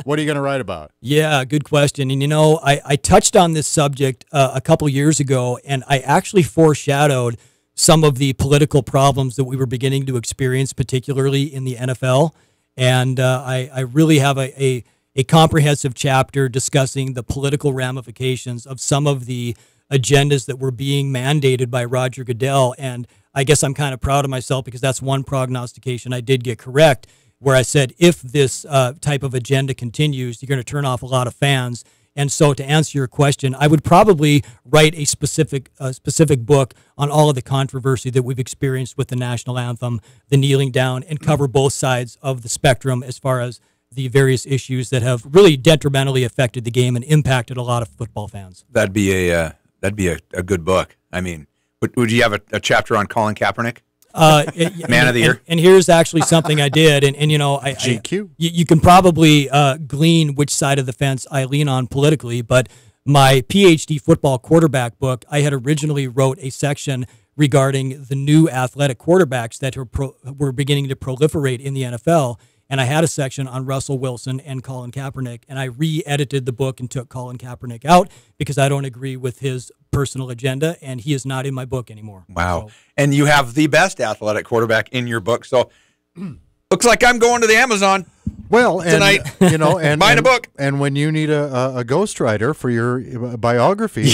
Speaker 4: what are you going to write about?
Speaker 8: Yeah, good question. And, I touched on this subject a couple years ago, and I actually foreshadowed some of the political problems that we were beginning to experience, particularly in the NFL. And I really have a comprehensive chapter discussing the political ramifications of some of the agendas that were being mandated by Roger Goodell. And I guess I'm kind of proud of myself because that's one prognostication I did get correct, where I said, if this type of agenda continues, you're going to turn off a lot of fans. And so to answer your question, I would probably write a specific book on all of the controversy that we've experienced with the national anthem, the kneeling down, and cover both sides of the spectrum as far as the various issues that have really detrimentally affected the game and impacted a lot of football fans.
Speaker 3: That'd be a good book. I mean, would you have a chapter on Colin Kaepernick? Man of the year.
Speaker 8: And here's actually something I did, and
Speaker 4: GQ.
Speaker 8: You can probably glean which side of the fence I lean on politically, but my PhD football quarterback book, I had originally wrote a section regarding the new athletic quarterbacks that were beginning to proliferate in the NFL. And I had a section on Russell Wilson and Colin Kaepernick, and I re-edited the book and took Colin Kaepernick out because I don't agree with his personal agenda, and he is not in my book anymore.
Speaker 3: Wow. So, and you have the best athletic quarterback in your book, so looks like I'm going to the Amazon tonight,
Speaker 4: and
Speaker 3: buying a book.
Speaker 4: And when you need a ghostwriter for your biography,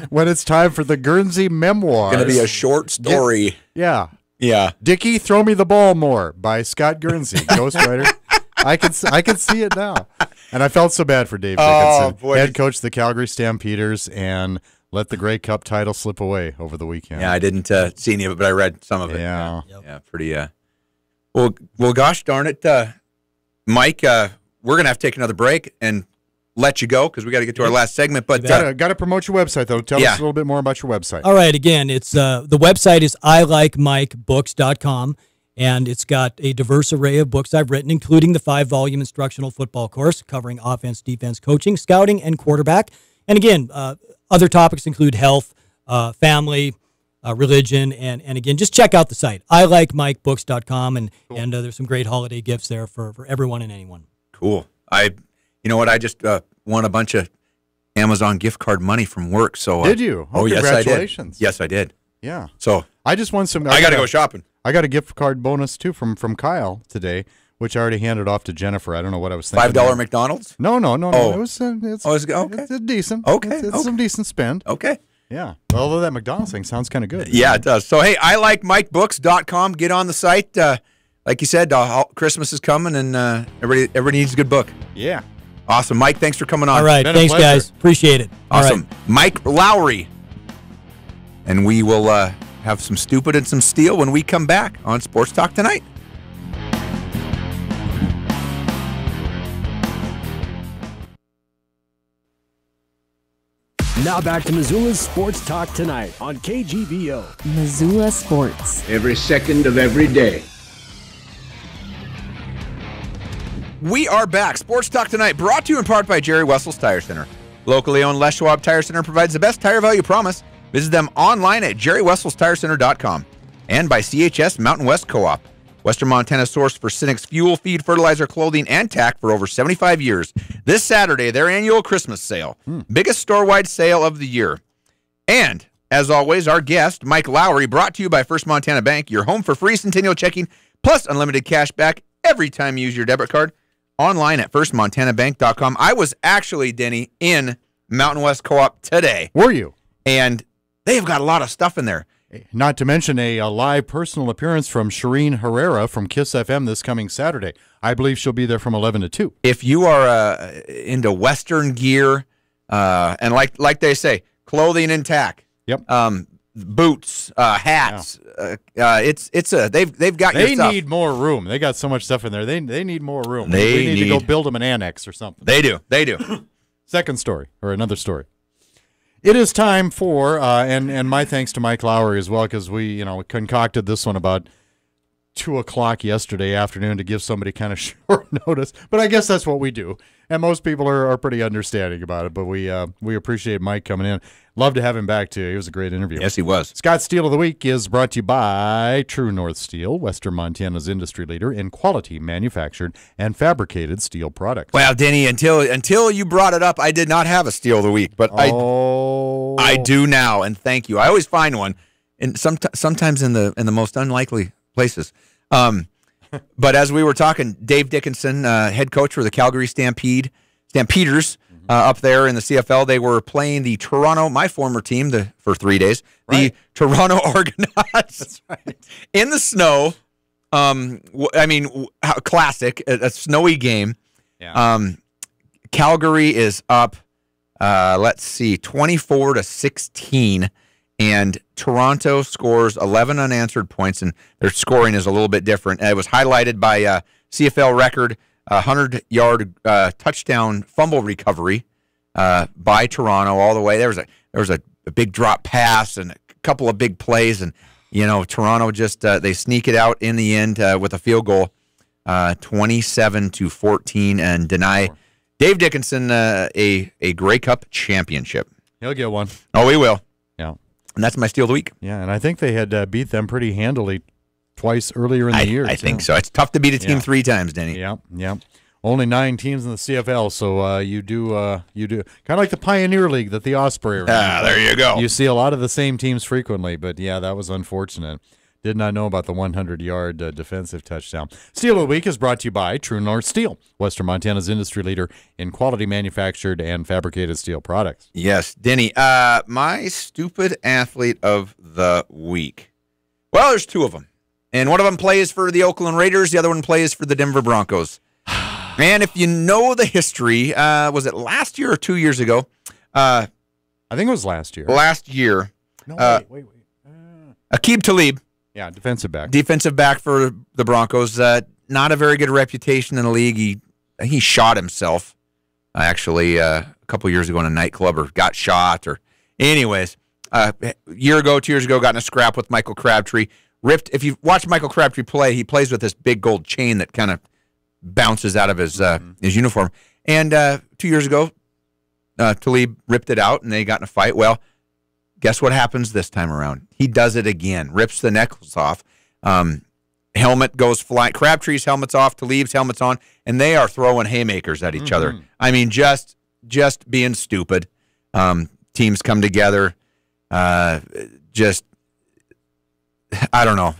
Speaker 4: when it's time for the Guernsey memoirs.
Speaker 3: Going to be a short story.
Speaker 4: Yeah.
Speaker 3: Dickie,
Speaker 4: Throw Me the Ball More by Scott Guernsey, ghostwriter. I can see it now. And I felt so bad for Dave Dickinson, head coach of the Calgary Stampeders, and let the Grey Cup title slip away over the weekend.
Speaker 3: Yeah, I didn't see any of it, but I read some of it.
Speaker 4: Yeah.
Speaker 3: Yeah, pretty. Well, gosh darn it, Mike, we're going to have to take another break and let you go because we got to get to our last segment. But
Speaker 4: got to promote your website, though. Tell us a little bit more about your website.
Speaker 8: All right. Again, it's the website is ilikemikebooks.com, and it's got a diverse array of books I've written, including the 5-volume instructional football course covering offense, defense, coaching, scouting, and quarterback. And again, other topics include health, family, religion, and again, just check out the site, ilikemikebooks.com, and there's some great holiday gifts there for everyone and anyone.
Speaker 3: Cool. You know what? I just won a bunch of Amazon gift card money from work. So
Speaker 4: did you?
Speaker 3: Oh, yes, I did.
Speaker 4: Congratulations.
Speaker 3: Yes, I did.
Speaker 4: Yeah.
Speaker 3: So
Speaker 4: I just won some.
Speaker 3: I got to go shopping.
Speaker 4: I got a gift card bonus too from Kyle today, which I already handed off to Jennifer. I don't know what I was thinking.
Speaker 3: $5 McDonald's?
Speaker 4: No.
Speaker 3: Oh.
Speaker 4: It was.
Speaker 3: Okay.
Speaker 4: It's decent.
Speaker 3: Okay.
Speaker 4: It's some decent spend.
Speaker 3: Okay.
Speaker 4: Yeah. Although that McDonald's thing sounds kind of good.
Speaker 3: Yeah, it does. So, hey, ilikemikebooks.com. Get on the site. Like you said, Christmas is coming, and everybody needs a good book.
Speaker 4: Yeah.
Speaker 3: Awesome. Mike, thanks for coming on.
Speaker 8: All right. Thanks, guys. Appreciate it.
Speaker 3: Awesome.
Speaker 8: All right.
Speaker 3: Mike Lowry. And we will have some stupid and some steel when we come back on Sports Talk Tonight.
Speaker 2: Now back to Missoula's Sports Talk Tonight on KGVO.
Speaker 5: Missoula Sports.
Speaker 6: Every second of every day.
Speaker 3: We are back. Sports Talk Tonight, brought to you in part by Jerry Wessel's Tire Center. Locally owned Les Schwab Tire Center provides the best tire value promise. Visit them online at jerrywesselstirecenter.com. And by CHS Mountain West Co-op. Western Montana's source for Cynic's fuel, feed, fertilizer, clothing, and tack for over 75 years. This Saturday, their annual Christmas sale. Biggest store-wide sale of the year. And, as always, our guest, Mike Lowry, brought to you by First Montana Bank, your home for free centennial checking, plus unlimited cash back every time you use your debit card. Online at firstmontanabank.com. I was actually, Denny, in Mountain West Co-op today.
Speaker 4: Were you?
Speaker 3: And they've got a lot of stuff in there.
Speaker 4: Not to mention a live personal appearance from Shireen Herrera from Kiss FM this coming Saturday. I believe she'll be there from 11 to 2.
Speaker 3: If you are into Western gear, and like they say, clothing and tack,
Speaker 4: yep,
Speaker 3: boots, hats, they've got your stuff.
Speaker 4: They need more room. They got so much stuff in there. They need more room.
Speaker 3: We
Speaker 4: need to go build them an annex or something.
Speaker 3: They do.
Speaker 4: Second story, or another story. It is time for, and my thanks to Mike Lowry as well, because we concocted this one about 2 o'clock yesterday afternoon to give somebody kind of short notice. But I guess that's what we do, and most people are pretty understanding about it. But we appreciate Mike coming in. Love to have him back too. He was a great interview.
Speaker 3: Yes, he was.
Speaker 4: Scott's Steel of the Week is brought to you by True North Steel, Western Montana's industry leader in quality manufactured and fabricated steel products.
Speaker 3: Well, Denny, until you brought it up, I did not have a Steel of the Week, but I do now, and thank you. I always find one, and sometimes in the most unlikely places. But as we were talking, Dave Dickinson, head coach for the Calgary Stampeders, up there in the CFL, they were playing the Toronto, my former team, for 3 days, the Toronto Argonauts. That's right. In the snow. Classic, a snowy game. Yeah. Calgary is up, 24-16, and Toronto scores 11 unanswered points, and their scoring is a little bit different. It was highlighted by CFL record 100-yard touchdown fumble recovery by Toronto all the way. There was a big drop pass and a couple of big plays, and Toronto just they sneak it out in the end with a field goal, 27-14, and deny Dave Dickinson a Grey Cup championship.
Speaker 4: He'll get one.
Speaker 3: Oh, he will.
Speaker 4: Yeah,
Speaker 3: and that's my Steal of the Week.
Speaker 4: Yeah, and I think they had beat them pretty handily twice earlier in the year.
Speaker 3: I think so. It's tough to beat a team 3 times, Denny.
Speaker 4: Yeah. Only 9 teams in the CFL, so you do kind of like the Pioneer League that the Osprey.
Speaker 3: There you go.
Speaker 4: You see a lot of the same teams frequently, but yeah, that was unfortunate. Did not know about the 100-yard defensive touchdown. Steel of the Week is brought to you by True North Steel, Western Montana's industry leader in quality manufactured and fabricated steel products.
Speaker 3: Yes, Denny. My stupid athlete of the week. Well, there's 2 of them. And one of them plays for the Oakland Raiders. The other one plays for the Denver Broncos. And if you know the history, was it last year or 2 years ago?
Speaker 4: I think it was last year.
Speaker 3: Last year.
Speaker 4: No, wait.
Speaker 3: Aqib Talib.
Speaker 4: Yeah, defensive back.
Speaker 3: Defensive back for the Broncos. Not a very good reputation in the league. He shot himself actually a couple years ago in a nightclub, or got shot, or anyways. A year ago, 2 years ago, got in a scrap with Michael Crabtree. Ripped. If you watch Michael Crabtree play, he plays with this big gold chain that kind of bounces out of his uniform. And 2 years ago, Talib ripped it out, and they got in a fight. Well, guess what happens this time around? He does it again. Rips the necklace off. Helmet goes flying. Crabtree's helmet's off. Talib's helmet's on, and they are throwing haymakers at each other. I mean, just being stupid. Teams come together. Just, I don't know.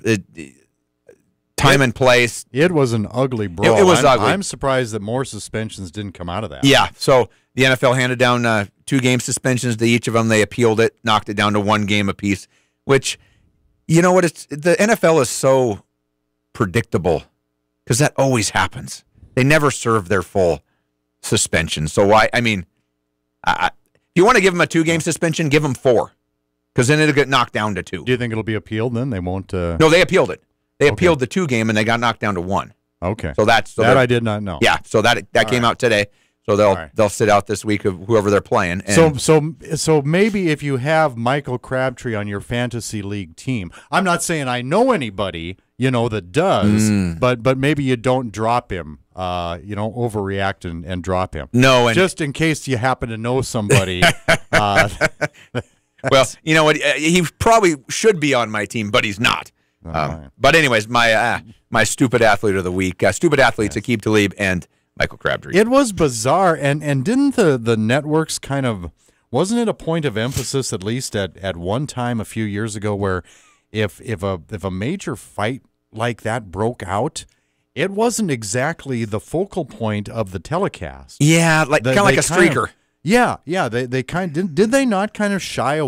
Speaker 3: Time and place.
Speaker 4: It was an ugly brawl.
Speaker 3: It was ugly.
Speaker 4: I'm surprised that more suspensions didn't come out of that.
Speaker 3: Yeah. So the NFL handed down 2-game suspensions to each of them. They appealed it, knocked it down to 1 game apiece. Which, you know what? The NFL is so predictable because that always happens. They never serve their full suspension. So why? I mean, if you want to give them a 2-game suspension, give them 4. Because then it'll get knocked down to 2.
Speaker 4: Do you think it'll be appealed then? They won't.
Speaker 3: No, they appealed it. They appealed the 2-game, and they got knocked down to 1.
Speaker 4: Okay.
Speaker 3: So that
Speaker 4: I did not know.
Speaker 3: Yeah. So that came out today. So they'll sit out this week of whoever they're playing. And
Speaker 4: So maybe if you have Michael Crabtree on your fantasy league team, I'm not saying I know anybody that does, but maybe you don't drop him. Overreact and drop him.
Speaker 3: No, and
Speaker 4: just in case you happen to know somebody.
Speaker 3: Well, you know what? He probably should be on my team, but he's not. But anyways, my stupid athlete of the week, stupid athletes, Aqib Talib and Michael Crabtree.
Speaker 4: It was bizarre, and didn't the networks kind of, wasn't it a point of emphasis at least at one time a few years ago where if a major fight like that broke out, it wasn't exactly the focal point of the telecast.
Speaker 3: Yeah, kind of like a streaker.
Speaker 4: They kind of, did they not kind of shy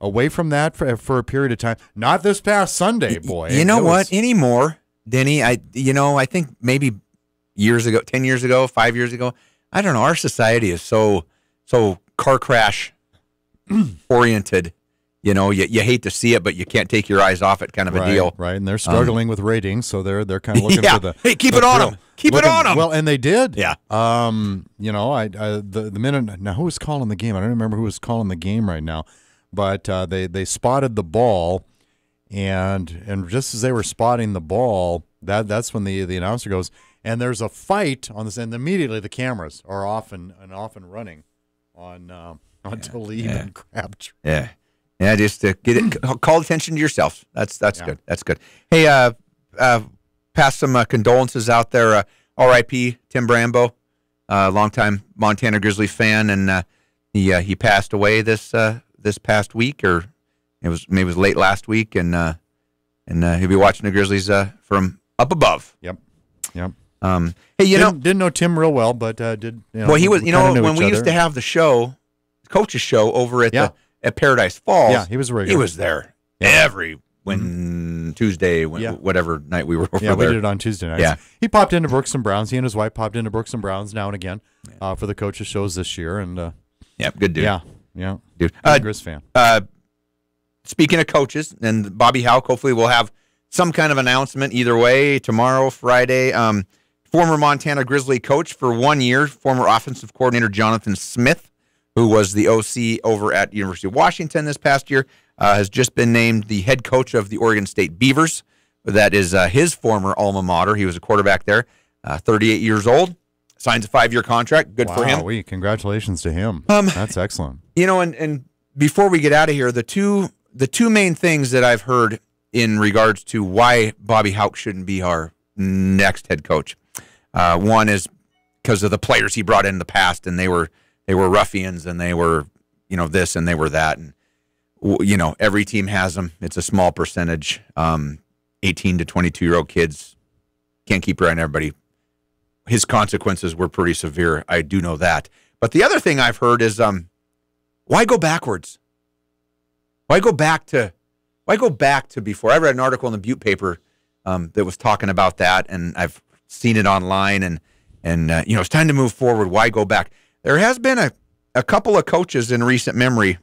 Speaker 4: away from that for a period of time? Not this past Sunday, boy.
Speaker 3: You know what? Anymore, Denny, I think maybe years ago, 10 years ago, 5 years ago, I don't know, our society is so car crash oriented. You hate to see it, but you can't take your eyes off it, kind of a deal.
Speaker 4: Right, and they're struggling with ratings, so they're kind of looking for the
Speaker 3: keep it on them. Keep it on them.
Speaker 4: Well, and they did.
Speaker 3: Yeah.
Speaker 4: The minute now, who was calling the game? I don't remember who was calling the game right now, but they spotted the ball, and just as they were spotting the ball, that's when the announcer goes, and there's a fight on this, and immediately the cameras are off and running on Talib and Crabtree.
Speaker 3: Yeah. Yeah, just to get it, call attention to yourself. That's good. That's good. Hey, pass some condolences out there. R.I.P. Tim Brambo, longtime Montana Grizzly fan, and he passed away this past week, or maybe it was late last week, and he'll be watching the Grizzlies from up above.
Speaker 4: Yep.
Speaker 3: Hey,
Speaker 4: didn't know Tim real well, but did.
Speaker 3: Well, he was. When we used to have the coach's show over at Paradise Falls.
Speaker 4: Yeah, he was regular.
Speaker 3: He was there every Tuesday, whatever night we were over there.
Speaker 4: Yeah, we did it on Tuesday nights.
Speaker 3: Yeah.
Speaker 4: He popped into Brooks and Browns. He and his wife popped into Brooks and Browns now and again for the coaches' shows this year. And
Speaker 3: good dude.
Speaker 4: Yeah.
Speaker 3: Dude.
Speaker 4: Grizz fan.
Speaker 3: Speaking of coaches, and Bobby Houck, hopefully we'll have some kind of announcement either way, tomorrow, Friday. Former Montana Grizzly coach for 1 year, former offensive coordinator Jonathan Smith, who was the OC over at University of Washington this past year, has just been named the head coach of the Oregon State Beavers. That is his former alma mater. He was a quarterback there, 38 years old, signs a 5-year contract. Good for him.
Speaker 4: Wow, congratulations to him. That's excellent.
Speaker 3: And before we get out of here, the two main things that I've heard in regards to why Bobby Houck shouldn't be our next head coach. One is because of the players he brought in the past, and they were ruffians, and they were, this and they were that. And, every team has them. It's a small percentage. 18 to 22-year-old kids can't keep right on everybody. His consequences were pretty severe. I do know that. But the other thing I've heard is, why go backwards? Why go back to before? I read an article in the Butte paper that was talking about that, and I've seen it online, and it's time to move forward. Why go back? There has been a couple of coaches in recent memory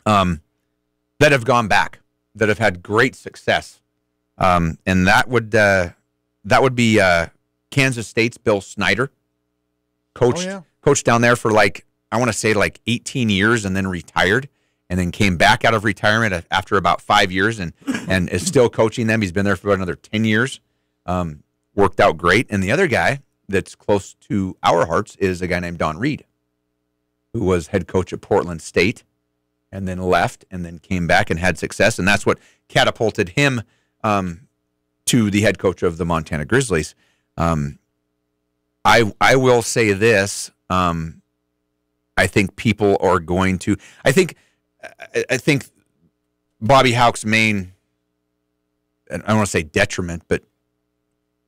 Speaker 3: that have gone back, that have had great success, and that would be Kansas State's Bill Snyder, coached down there for I want to say 18 years and then retired, and then came back out of retirement after about 5 years and is still coaching them. He's been there for about another 10 years. Worked out great. And the other guy that's close to our hearts is a guy named Don Reed, who was head coach at Portland State and then left and then came back and had success. And that's what catapulted him to the head coach of the Montana Grizzlies. I will say this. I think people are going to. I think Bobby Hauck's main, I don't want to say detriment, but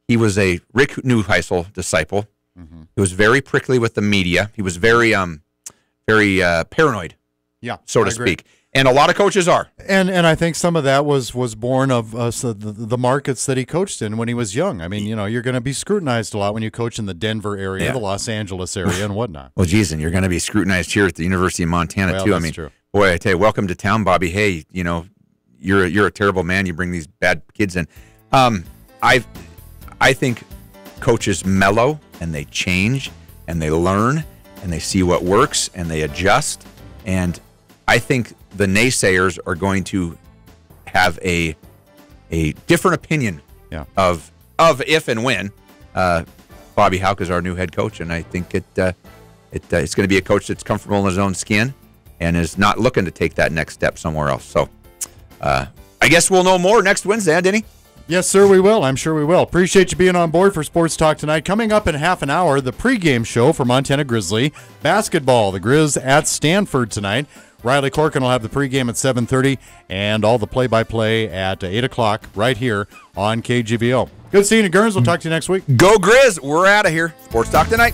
Speaker 3: he was a Rick Neuheisel disciple. Mm-hmm. He was very prickly with the media. He was very paranoid, so to speak. And a lot of coaches are.
Speaker 4: And I think some of that was born of the markets that he coached in when he was young. I mean, you're going to be scrutinized a lot when you coach in the Denver area, the Los Angeles area, and whatnot.
Speaker 3: Well, geez, and you're going to be scrutinized here at the University of Montana, too.
Speaker 4: That's true.
Speaker 3: Boy, I tell you, welcome to town, Bobby. Hey, you're a terrible man. You bring these bad kids in. I think coaches mellow, and they change, and they learn, and they see what works, and they adjust. And I think the naysayers are going to have a different opinion of if and when Bobby Hauck is our new head coach, and I think it's going to be a coach that's comfortable in his own skin and is not looking to take that next step somewhere else. So I guess we'll know more next Wednesday, huh, Denny?
Speaker 4: Yes, sir, we will. I'm sure we will. Appreciate you being on board for Sports Talk tonight. Coming up in half an hour, the pregame show for Montana Grizzly basketball. The Grizz at Stanford tonight. Riley Corkin will have the pregame at 7:30 and all the play-by-play at 8 o'clock right here on KGVO. Good seeing you, Gurns. We'll talk to you next week.
Speaker 3: Go Grizz. We're out of here. Sports Talk tonight.